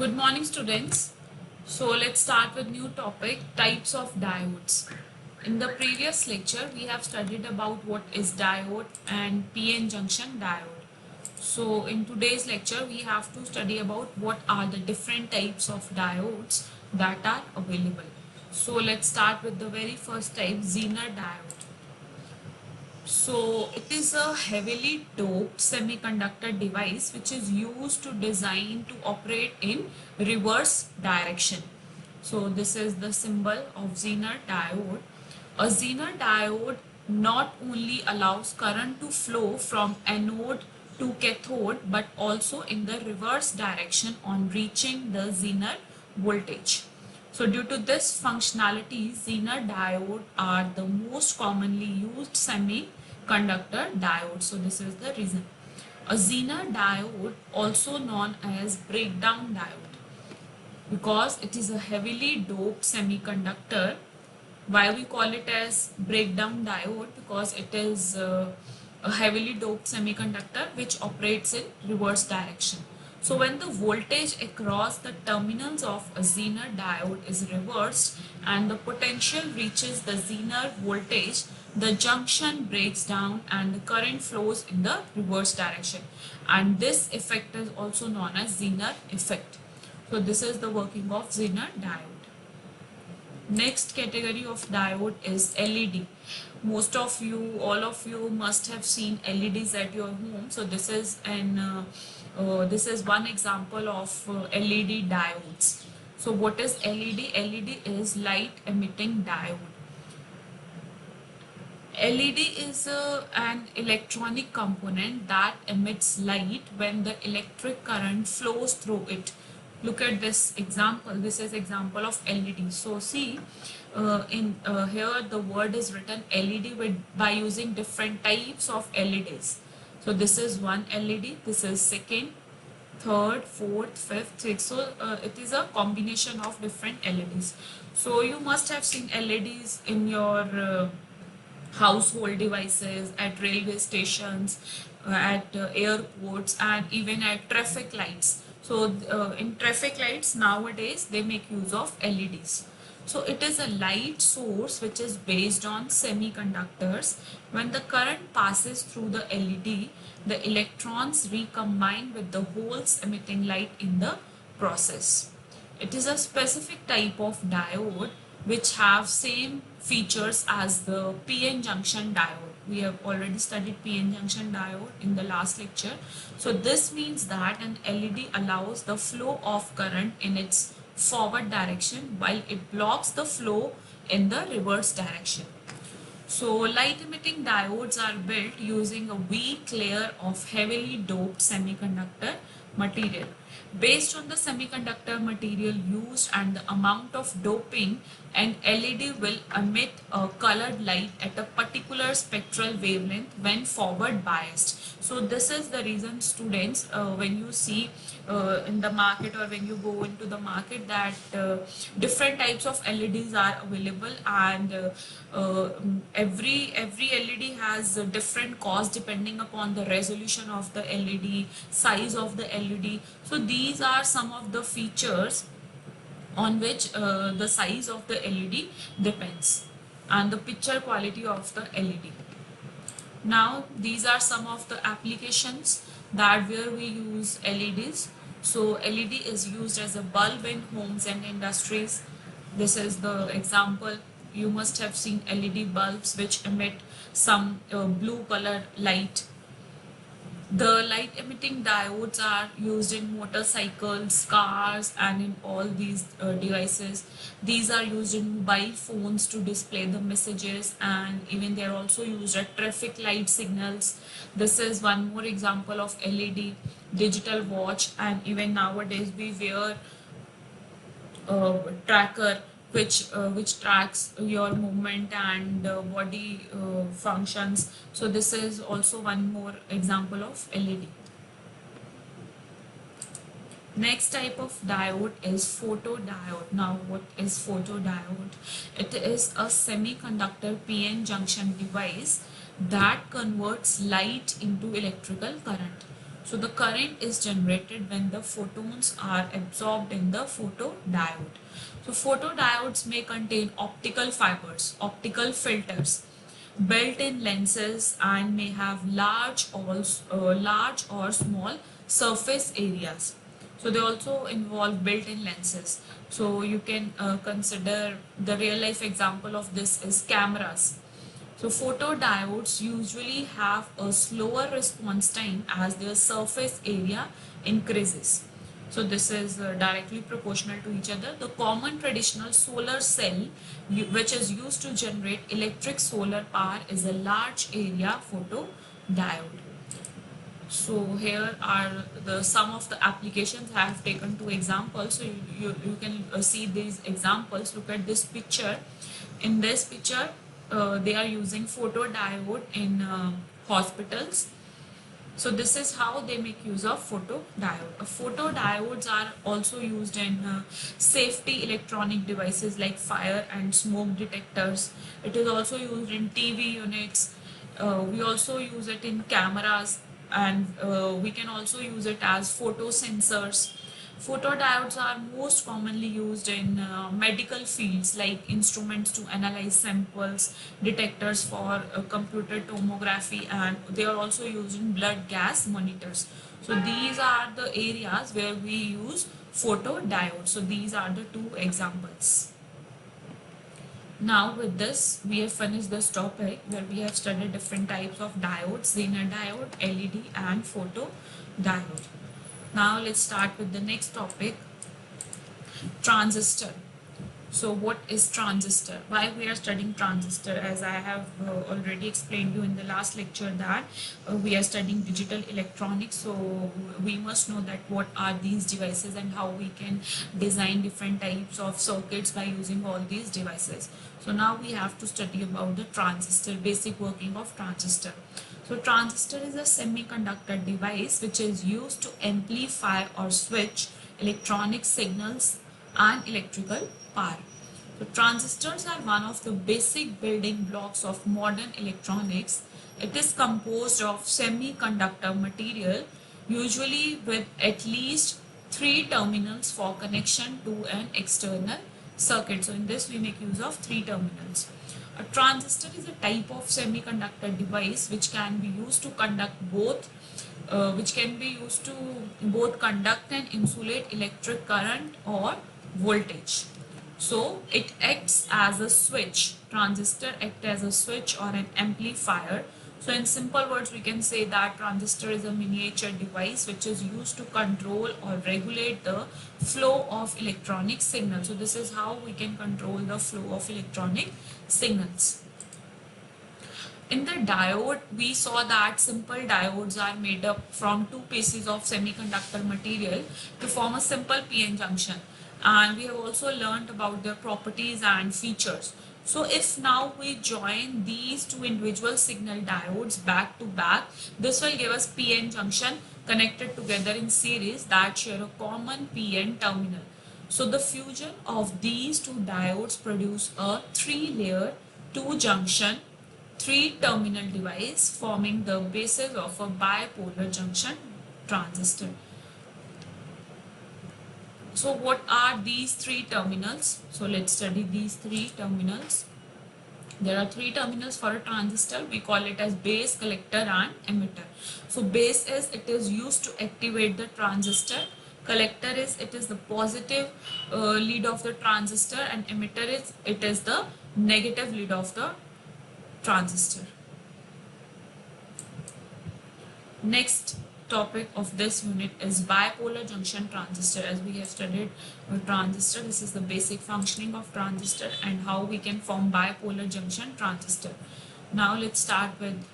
Good morning, students. So let's start with new topic, types of diodes. In the previous lecture, we have studied about what is diode and PN junction diode. So in today's lecture, we have to study about what are the different types of diodes that are available. So let's start with the very first type, Zener diode. So it is a heavily doped semiconductor device which is used to design to operate in reverse direction. So this is the symbol of Zener diode. A Zener diode not only allows current to flow from anode to cathode but also in the reverse direction on reaching the Zener voltage. So due to this functionality, Zener diode are the most commonly used semiconductor diode. So this is the reason. A Zener diode, also known as breakdown diode, because it is a heavily doped semiconductor. Why we call it as breakdown diode? Because it is a heavily doped semiconductor which operates in reverse direction. So when the voltage across the terminals of a Zener diode is reversed and the potential reaches the Zener voltage, the junction breaks down and the current flows in the reverse direction. And this effect is also known as Zener effect. So this is the working of Zener diode. Next category of diode is LED. Most of you, all of you must have seen LEDs at your home. So this is one example of LED diodes. So what is LED? LED is light emitting diode. LED is an electronic component that emits light when the electric current flows through it. Look at this example. This is example of LED. So see, in here the word is written LED by using different types of LEDs. So this is one LED. This is second, third, fourth, fifth, sixth. So it is a combination of different LEDs. So you must have seen LEDs in your household devices, at railway stations, at airports, and even at traffic lights. So in traffic lights nowadays they make use of LEDs. So it is a light source which is based on semiconductors. When the current passes through the LED, the electrons recombine with the holes emitting light in the process. It is a specific type of diode which have same features as the PN junction diode. We have already studied PN junction diode in the last lecture. So this means that an LED allows the flow of current in its forward direction while it blocks the flow in the reverse direction. So light emitting diodes are built using a weak layer of heavily doped semiconductor material. Based on the semiconductor material used and the amount of doping, an LED will emit a colored light at a particular spectral wavelength when forward biased. So this is the reason, students, when you see in the market or when you go into the market, that different types of LEDs are available, and every LED has a different cost depending upon the resolution of the LED, size of the LED. So these are some of the features on which the size of the LED depends, and the picture quality of the LED. Now these are some of the applications that where we use LEDs. So LED is used as a bulb in homes and industries. This is the example. You must have seen LED bulbs which emit some blue color light. The light emitting diodes are used in motorcycles, cars, and in all these devices. These are used in mobile phones to display the messages, and even they are also used at traffic light signals. This is one more example of LED, digital watch, and even nowadays we wear tracker which tracks your movement and body functions. So this is also one more example of LED. Next type of diode is photodiode. Now what is photodiode? It is a semiconductor PN junction device that converts light into electrical current. So the current is generated when the photons are absorbed in the photodiode. So photodiodes may contain optical fibers, optical filters, built-in lenses, and may have large or small surface areas. So they also involve built-in lenses. So you can consider the real life example of this is cameras. So photodiodes usually have a slower response time as their surface area increases. So this is directly proportional to each other. The common traditional solar cell, which is used to generate electric solar power, is a large area photodiode. So here are the some of the applications I have taken two examples. So you can see these examples. Look at this picture. In this picture, they are using photodiode in hospitals. So this is how they make use of photodiode. Photodiodes are also used in safety electronic devices like fire and smoke detectors. It is also used in TV units. We also use it in cameras, and we can also use it as photo sensors. Photodiodes are most commonly used in medical fields like instruments to analyze samples, detectors for computer tomography, and they are also used in blood gas monitors. So these are the areas where we use photodiodes. So these are the two examples. Now with this, we have finished this topic where we have studied different types of diodes, Zener diode, LED and photodiode. Now let's start with the next topic, transistor. So what is transistor? Why we are studying transistor? As I have already explained you in the last lecture that we are studying digital electronics, so we must know that what are these devices and how we can design different types of circuits by using all these devices. So now we have to study about the transistor, basic working of transistor. So transistor is a semiconductor device which is used to amplify or switch electronic signals and electrical power. So transistors are one of the basic building blocks of modern electronics. It is composed of semiconductor material, usually with at least three terminals for connection to an external circuit. So in this we make use of three terminals. A transistor is a type of semiconductor device which can be used to conduct both conduct and insulate electric current or voltage. So it acts as a switch. Transistor acts as a switch or an amplifier. So in simple words, we can say that transistor is a miniature device which is used to control or regulate the flow of electronic signals. So this is how we can control the flow of electronic signals. In the diode, we saw that simple diodes are made up from two pieces of semiconductor material to form a simple PN junction. And we have also learned about their properties and features. So if now we join these two individual signal diodes back to back, this will give us PN junction connected together in series that share a common PN terminal. So the fusion of these two diodes produce a three-layer, two-junction, three-terminal device forming the basis of a bipolar junction transistor. So what are these three terminals? So let's study these three terminals. There are three terminals for a transistor. We call it as base, collector and emitter. So base is it is used to activate the transistor. Collector is it is the positive lead of the transistor, and emitter is it is the negative lead of the transistor. Next topic of this unit is bipolar junction transistor. As we have studied transistor, this is the basic functioning of transistor and how we can form bipolar junction transistor. Now let's start with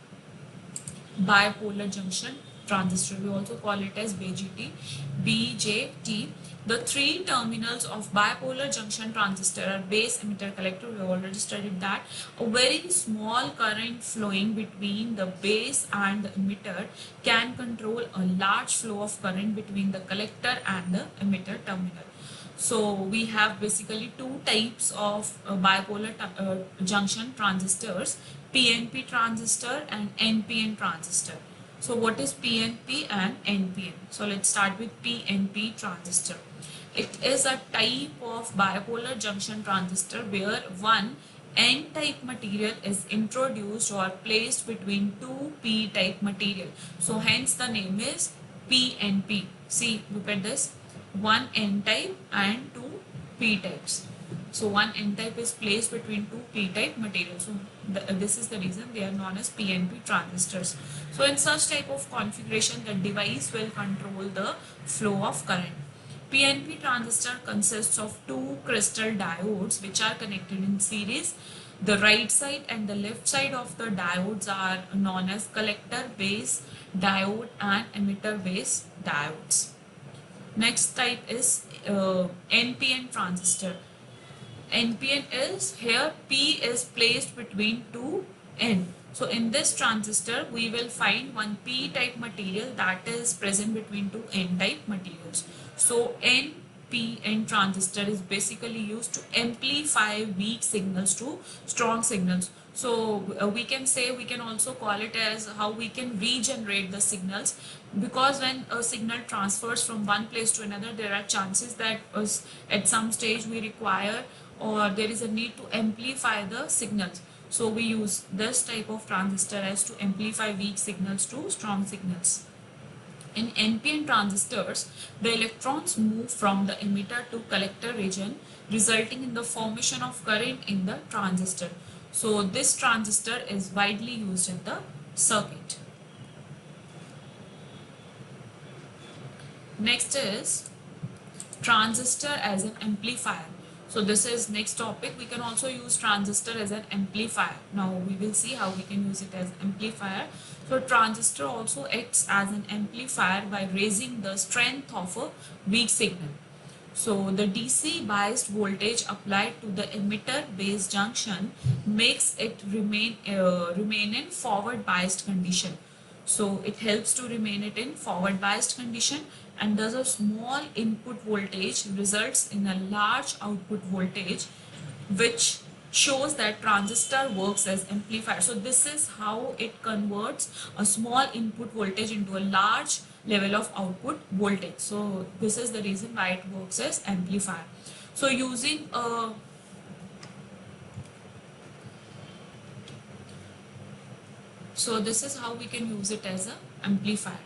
bipolar junction transistor. We also call it as BJT. The three terminals of bipolar junction transistor are base, emitter, collector. We have already studied that. A very small current flowing between the base and the emitter can control a large flow of current between the collector and the emitter terminal. So we have basically two types of bipolar junction transistors, PNP transistor and NPN transistor. So what is PNP and NPN? So let's start with PNP transistor. It is a type of bipolar junction transistor where one N-type material is introduced or placed between two P-type material. So hence the name is PNP. See, look at this. One N-type and two P-types. So one N-type is placed between two P-type materials. So this is the reason they are known as PNP transistors. So in such type of configuration, the device will control the flow of current. PNP transistor consists of two crystal diodes which are connected in series. The right side and the left side of the diodes are known as collector base diode and emitter base diodes. Next type is NPN transistor. NPN is here P is placed between two N. So in this transistor we will find one P type material that is present between two N type materials. So NPN transistor is basically used to amplify weak signals to strong signals. So we can say, we can also call it as how we can regenerate the signals, because when a signal transfers from one place to another, there are chances that at some stage we require or there is a need to amplify the signals. So we use this type of transistor as to amplify weak signals to strong signals. In NPN transistors, the electrons move from the emitter to collector region, resulting in the formation of current in the transistor. So this transistor is widely used in the circuit. Next is transistor as an amplifier. So this is next topic. We can also use transistor as an amplifier. Now we will see how we can use it as amplifier. So transistor also acts as an amplifier by raising the strength of a weak signal. So the DC biased voltage applied to the emitter base junction makes it remain in forward biased condition. So it helps to remain it in forward biased condition, and thus a small input voltage results in a large output voltage, which shows that transistor works as amplifier. So this is how it converts a small input voltage into a large level of output voltage. So this is the reason why it works as amplifier. So using a So this is how we can use it as an amplifier.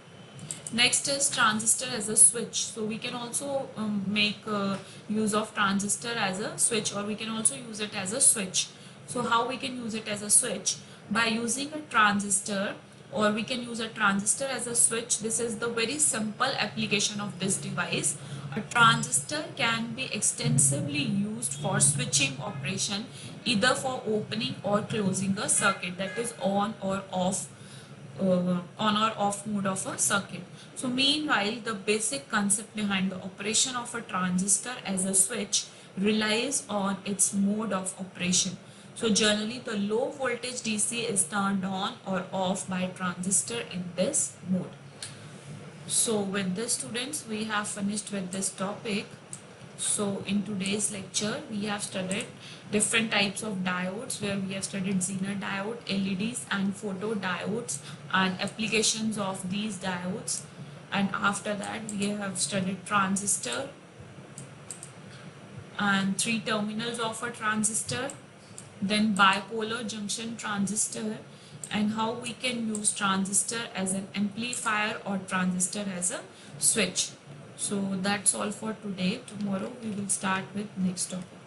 Next is transistor as a switch. So we can also make use of transistor as a switch, or we can also use it as a switch. So how we can use it as a switch? By using a transistor, or we can use a transistor as a switch. This is the very simple application of this device. A transistor can be extensively used for switching operation, either for opening or closing a circuit, that is on or off mode of a circuit. So meanwhile, the basic concept behind the operation of a transistor as a switch relies on its mode of operation. So generally the low voltage DC is turned on or off by transistor in this mode. So with this, students, we have finished with this topic. So in today's lecture, we have studied different types of diodes, where we have studied Zener diode, LEDs and photodiodes and applications of these diodes. And after that, we have studied transistor and three terminals of a transistor, then bipolar junction transistor, and how we can use transistor as an amplifier or transistor as a switch. So that's all for today. Tomorrow we will start with next topic.